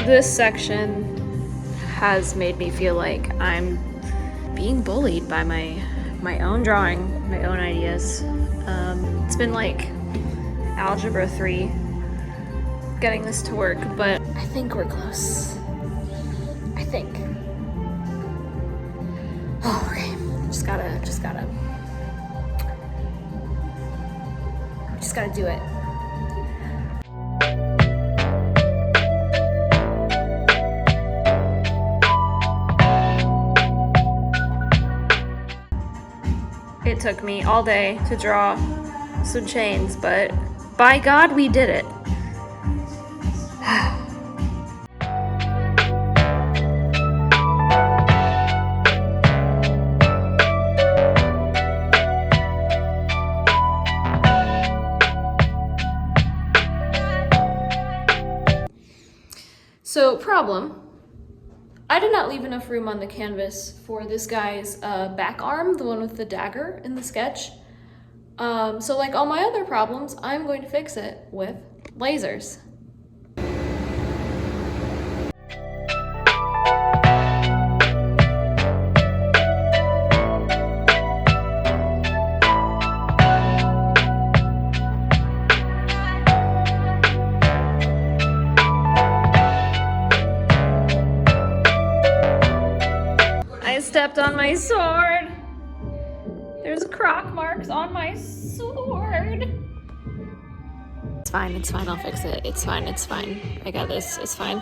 This section has made me feel like I'm being bullied by my own drawing, my own ideas. It's been like Algebra 3 getting this to work, but I think we're close. I think. Oh, okay. Just gotta do it. It took me all day to draw some chains, but by God, we did it. So, problem. I did not leave enough room on the canvas for this guy's back arm, the one with the dagger in the sketch. So like all my other problems, I'm going to fix it with lasers. I stepped on my sword. There's croc marks on my sword. It's fine, I'll fix it. It's fine. I got this, it's fine.